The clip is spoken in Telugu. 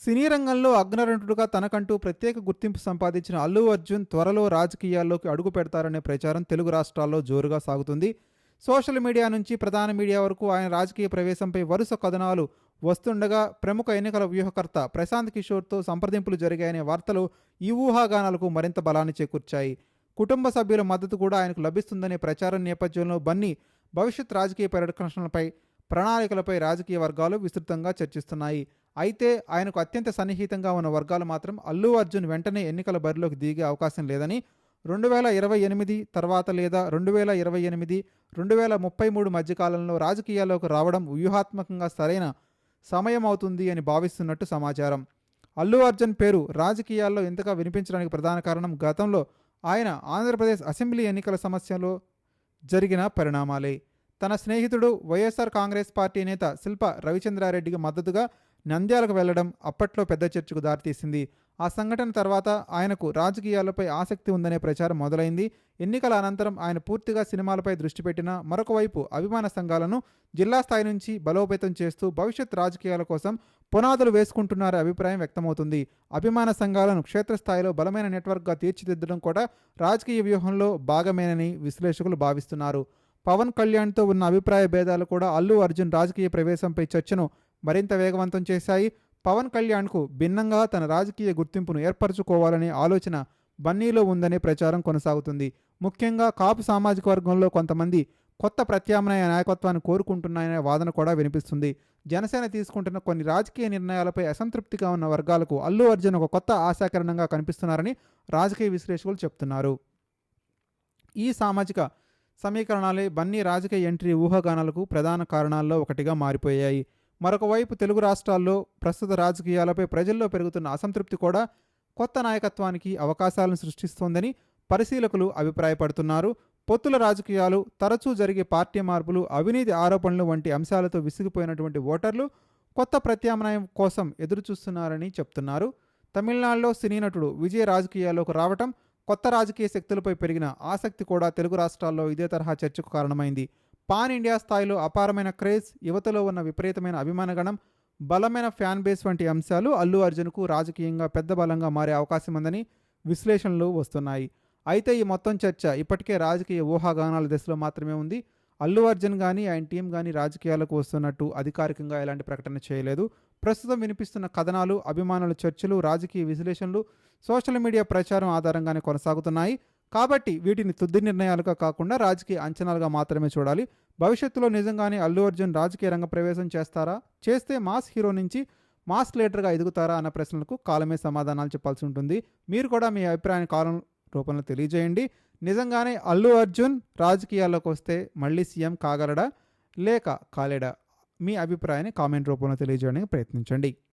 సినీ రంగంలో అగ్రనటుడుగా తనకంటూ ప్రత్యేక గుర్తింపు సంపాదించిన అల్లు అర్జున్ త్వరలో రాజకీయాల్లోకి అడుగు పెడతారనే ప్రచారం తెలుగు రాష్ట్రాల్లో జోరుగా సాగుతుంది. సోషల్ మీడియా నుంచి ప్రధాన మీడియా వరకు ఆయన రాజకీయ ప్రవేశంపై వరుస కథనాలు వస్తుండగా ప్రముఖ ఎన్నికల వ్యూహకర్త ప్రశాంత్ కిషోర్తో సంప్రదింపులు జరిగాయనే వార్తలు ఈ ఊహాగానాలకు మరింత బలాన్ని చేకూర్చాయి. కుటుంబ సభ్యుల మద్దతు కూడా ఆయనకు లభిస్తుందనే ప్రచారం నేపథ్యంలో బన్నీ భవిష్యత్ రాజకీయ పరిరక్షణలపై ప్రణాళికలపై రాజకీయ వర్గాలు విస్తృతంగా చర్చిస్తున్నాయి. అయితే ఆయనకు అత్యంత సన్నిహితంగా ఉన్న వర్గాలు మాత్రం అల్లు అర్జున్ వెంటనే ఎన్నికల బరిలోకి దిగే అవకాశం లేదని, 2028 తర్వాత లేదా 2028, 2033 మధ్యకాలంలో రాజకీయాల్లోకి రావడం వ్యూహాత్మకంగా సరైన సమయం అవుతుంది అని భావిస్తున్నట్టు సమాచారం. అల్లు అర్జున్ పేరు రాజకీయాల్లో ఇంతగా వినిపించడానికి ప్రధాన కారణం గతంలో ఆయన ఆంధ్రప్రదేశ్ అసెంబ్లీ ఎన్నికల సమస్యలో జరిగిన పరిణామాలే. తన స్నేహితుడు వైఎస్ఆర్ కాంగ్రెస్ పార్టీ నేత శిల్ప రవిచంద్రారెడ్డికి మద్దతుగా నంద్యాలకు వెళ్లడం అప్పట్లో పెద్ద చర్చకు దారితీసింది. ఆ సంఘటన తర్వాత ఆయనకు రాజకీయాలపై ఆసక్తి ఉందనే ప్రచారం మొదలైంది. ఎన్నికల అనంతరం ఆయన పూర్తిగా సినిమాలపై దృష్టి పెట్టినా మరొక వైపు అభిమాన సంఘాలను జిల్లా స్థాయి నుంచి బలోపేతం చేస్తూ భవిష్యత్ రాజకీయాల కోసం పునాదులు వేసుకుంటున్నారనే అభిప్రాయం వ్యక్తమవుతుంది. అభిమాన సంఘాలను క్షేత్రస్థాయిలో బలమైన నెట్వర్క్గా తీర్చిదిద్దడం కూడా రాజకీయ వ్యూహంలో భాగమేనని విశ్లేషకులు భావిస్తున్నారు. పవన్ కళ్యాణ్తో ఉన్న అభిప్రాయ భేదాలు కూడా అల్లు అర్జున్ రాజకీయ ప్రవేశంపై చర్చను మరింత వేగవంతం చేశాయి. పవన్ కళ్యాణ్కు భిన్నంగా తన రాజకీయ గుర్తింపును ఏర్పరచుకోవాలనే ఆలోచన బన్నీలో ఉందనే ప్రచారం కొనసాగుతుంది. ముఖ్యంగా కాపు సామాజిక వర్గంలో కొంతమంది కొత్త ప్రత్యామ్నాయ నాయకత్వాన్ని కోరుకుంటున్నాయనే వాదన కూడా వినిపిస్తుంది. జనసేన తీసుకుంటున్న కొన్ని రాజకీయ నిర్ణయాలపై అసంతృప్తిగా ఉన్న వర్గాలకు అల్లు అర్జున్ ఒక కొత్త ఆశాకిరణంగా కనిపిస్తున్నారని రాజకీయ విశ్లేషకులు చెప్తున్నారు. ఈ సామాజిక సమీకరణాలే బన్నీ రాజకీయ ఎంట్రీ ఊహాగానాలకు ప్రధాన కారణాల్లో ఒకటిగా మారిపోయాయి. మరొక వైపు తెలుగు రాష్ట్రాల్లో ప్రస్తుత రాజకీయాలపై ప్రజల్లో పెరుగుతున్న అసంతృప్తి కూడా కొత్త నాయకత్వానికి అవకాశాలను సృష్టిస్తోందని పరిశీలకులు అభిప్రాయపడుతున్నారు. పొత్తుల రాజకీయాలు, తరచూ జరిగే పార్టీ మార్పులు, అవినీతి ఆరోపణలు వంటి అంశాలతో విసిగిపోయినటువంటి ఓటర్లు కొత్త ప్రత్యామ్నాయం కోసం ఎదురుచూస్తున్నారని చెప్తున్నారు. తమిళనాడులో సినీ నటుడు విజయ్ రాజకీయాల్లోకి రావటం, కొత్త రాజకీయ శక్తులపై పెరిగిన ఆసక్తి కూడా తెలుగు రాష్ట్రాల్లో ఇదే తరహా చర్చకు కారణమైంది. పాన్ ఇండియా స్థాయిలో అపారమైన క్రేజ్, యువతలో ఉన్న విపరీతమైన అభిమానగణం, బలమైన ఫ్యాన్ బేస్ వంటి అంశాలు అల్లు అర్జున్కు రాజకీయంగా పెద్ద బలంగా మారే అవకాశం ఉందని విశ్లేషణలు వస్తున్నాయి. అయితే ఈ మొత్తం చర్చ ఇప్పటికే రాజకీయ ఊహాగానాల దశలో మాత్రమే ఉంది. అల్లు అర్జున్ కానీ ఆయన టీం కానీ రాజకీయాలకు వస్తున్నట్టు అధికారికంగా ఎలాంటి ప్రకటన చేయలేదు. ప్రస్తుతం వినిపిస్తున్న కథనాలు, అభిమానుల చర్చలు, రాజకీయ విశ్లేషణలు సోషల్ మీడియా ప్రచారం ఆధారంగానే కొనసాగుతున్నాయి. కాబట్టి వీటిని తుది నిర్ణయాలుగా కాకుండా రాజకీయ అంచనాలుగా మాత్రమే చూడాలి. భవిష్యత్తులో నిజంగానే అల్లు అర్జున్ రాజకీయ రంగ ప్రవేశం చేస్తారా, చేస్తే మాస్ హీరో నుంచి మాస్ లీడర్గా ఎదుగుతారా అన్న ప్రశ్నలకు కాలమే సమాధానాలు చెప్పాల్సి ఉంటుంది. మీరు కూడా మీ అభిప్రాయాన్ని కాలం రూపంలో తెలియజేయండి. నిజంగానే అల్లు అర్జున్ రాజకీయాల్లోకి వస్తే మళ్ళీ సీఎం కాగలడా లేక కాలేడా? మీ అభిప్రాయాన్ని కామెంట్ రూపంలో తెలియజేయడానికి ప్రయత్నించండి.